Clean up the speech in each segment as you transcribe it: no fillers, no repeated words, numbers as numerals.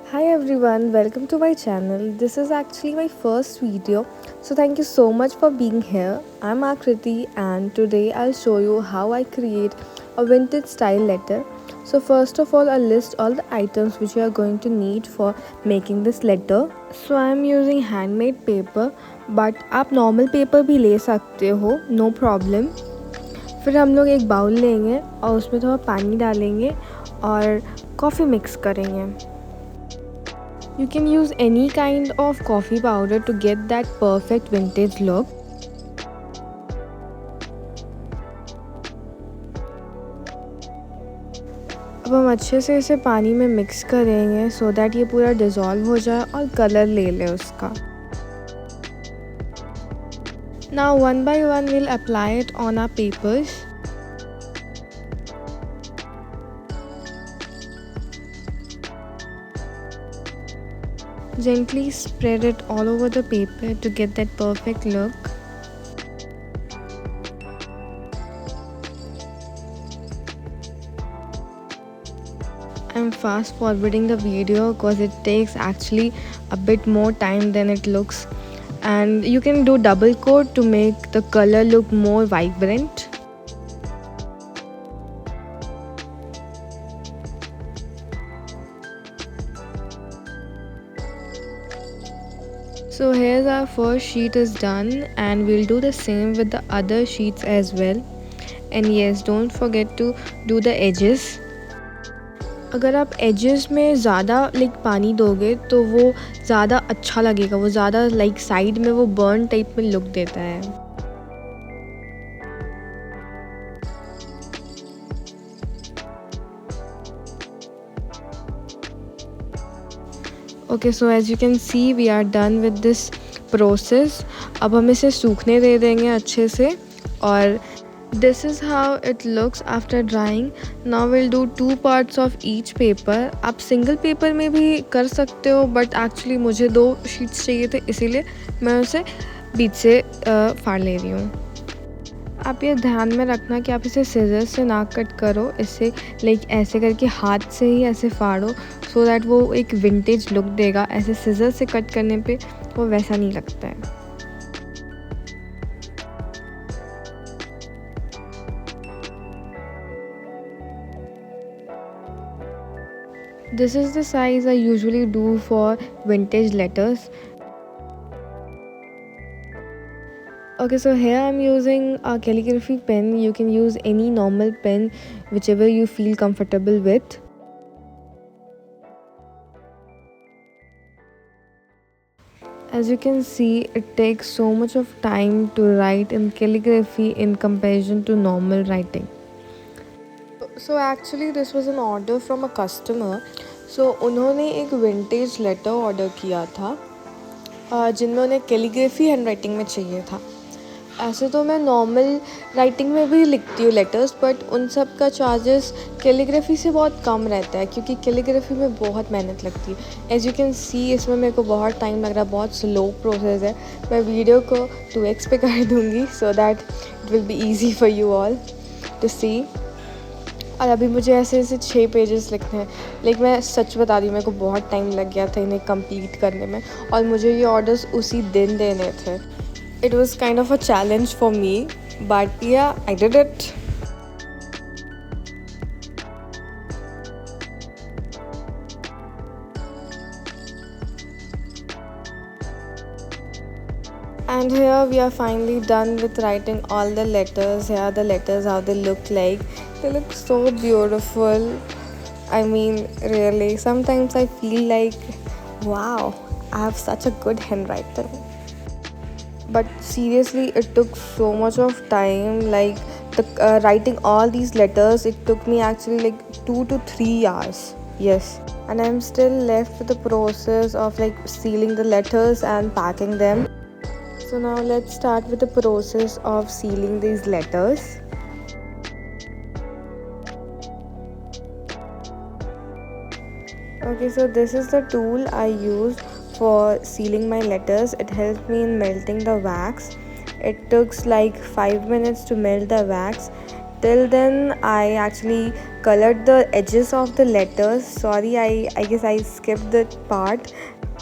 Hi everyone, welcome to my channel. This is actually my first video, so thank you so much for being here. I'm Akriti and today I'll show you how I create a vintage style letter. So first of all, I'll list all the items which you are going to need for making this letter. So I'm using handmade paper, but आप normal paper भी ले सकते हो, no problem. फिर हम लोग एक bowl लेंगे और उसमें थोड़ा पानी डालेंगे और कॉफ़ी मिक्स करेंगे. You can use any kind of coffee powder to get that perfect vintage look. अब हम अच्छे से इसे पानी में मिक्स करेंगे so that ये पूरा डिज़ोल्व हो जाए और कलर ले ले उसका. Now one by one we'll apply it on our papers. Gently spread it all over the paper to get that perfect look. I'm fast forwarding the video because it takes actually a bit more time than it looks, and you can do double coat to make the color look more vibrant. So here's our first sheet is done and we'll do the same with the other sheets as well. And yes, don't forget to do the edges. अगर आप edges में ज़्यादा पानी दोगे तो वो ज़्यादा अच्छा लगेगा, वो ज़्यादा साइड में वो बर्न टाइप में लुक देता है. Okay, so as you can see we are done with this process. अब हम इसे सूखने दे देंगे अच्छे से और this is how it looks after drying. Now we'll do 2 parts of each paper. आप सिंगल पेपर में भी कर सकते हो बट एक्चुअली मुझे 2 शीट्स चाहिए थे, इसीलिए मैं उसे बीच से फाड़ ले रही हूँ. आप ये ध्यान में रखना कि आप इसे सीजर से ना कट करो, इसे ऐसे करके हाथ से ही ऐसे फाड़ो सो दैट वो एक विंटेज लुक देगा. ऐसे सीजर से कट करने पे वो वैसा नहीं लगता है. This is the size I usually do for vintage letters. Okay, so here I'm using a calligraphy pen. You can use any normal pen, whichever you feel comfortable with. As you can see, it takes so much of time to write in calligraphy in comparison to normal writing. So actually this was an order from a customer. So उन्होंने एक vintage letter order किया था जिनमें उन्हें calligraphy handwriting में चाहिए था. ऐसे तो मैं नॉर्मल राइटिंग में भी लिखती हूँ लेटर्स, बट उन सब का चार्जेस कैलीग्राफी से बहुत कम रहता है क्योंकि कैलीग्राफी में बहुत मेहनत लगती है. एज यू कैन सी इसमें मेरे को बहुत टाइम लग रहा है, बहुत स्लो प्रोसेस है. मैं वीडियो को 2x पे कर दूँगी so that it will be easy for you all to see. और अभी मुझे ऐसे 6 पेजेस लिखने हैं. मैं सच बता रही हूँ, मेरे को बहुत टाइम लग गया था इन्हें कंप्लीट करने में और मुझे ये ऑर्डर्स उसी दिन देने थे. It was kind of a challenge for me, but yeah, I did it. And here we are finally done with writing all the letters. Here are the letters, how they look like. They look so beautiful. I mean, really, sometimes I feel like, wow, I have such a good handwriting. But seriously, it took so much of time. Writing all these letters, it took me actually 2 to 3 hours. Yes, and I'm still left with the process of sealing the letters and packing them. So now let's start with the process of sealing these letters. Okay, so this is the tool I use for sealing my letters. It helped me in melting the wax. It took 5 minutes to melt the wax Till then, I actually colored the edges of the letters. Sorry, I guess I skipped that part,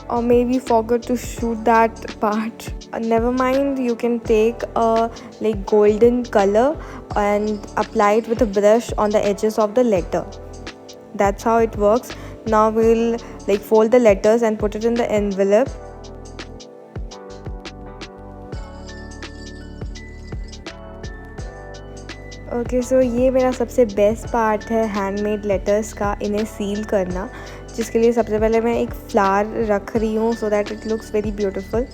or maybe forgot to shoot that part. Never mind, you can take a like golden color and apply it with a brush on the edges of the letter. That's how it works. Now we'll like fold the letters and put it in the envelope. Okay so ये मेरा सबसे best part है handmade letters का, इन्हें seal करना, जिसके लिए सबसे पहले मैं एक फ्लावर रख रही हूँ सो that it looks very beautiful.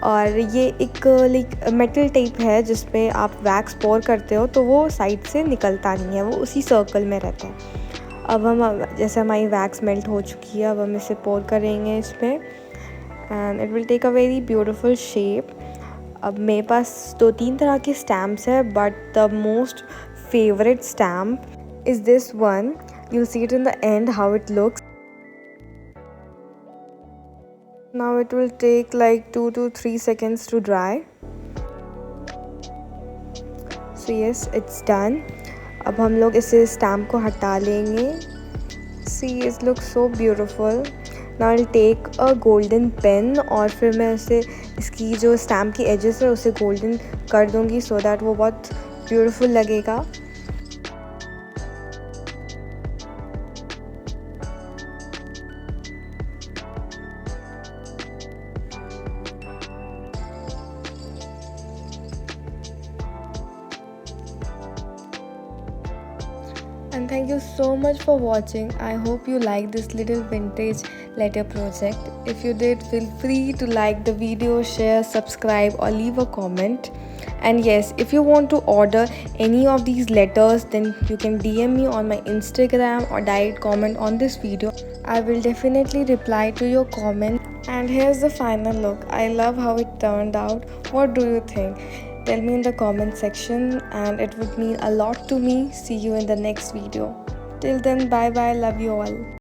और ये एक लाइक मेटल टेप है जिसपे आप वैक्स पोर करते हो तो वो साइड से निकलता नहीं है, वो उसी सर्कल में रहता है। अब हम जैसे हमारी वैक्स मेल्ट हो चुकी है, अब हम इसे पोर करेंगे इस पर and it will take a very beautiful shape. अब मेरे पास 2-3 तरह के स्टैम्प्स है, but the most favourite stamp is this one. You see it in the end how it looks. Now it will take like 2 to 3 seconds to dry. So yes, it's done. अब हम लोग इसे stamp को हटा लेंगे। See, it looks so beautiful. Now I'll take a golden pen और फिर मैं उसे इसकी जो स्टैम्प की एजेस है उसे गोल्डन कर दूँगी so that वो बहुत ब्यूटीफुल लगेगा। And thank you so much for watching. I hope you liked this little vintage letter project. If you did, feel free to like the video, share, subscribe or leave a comment. And yes, if you want to order any of these letters, then you can DM me on my Instagram or direct comment on this video. I will definitely reply to your comment. And here's the final look. I love how it turned out. What do you think? Tell me in the comment section and it would mean a lot to me. See you in the next video. Till then, bye bye. Love you all.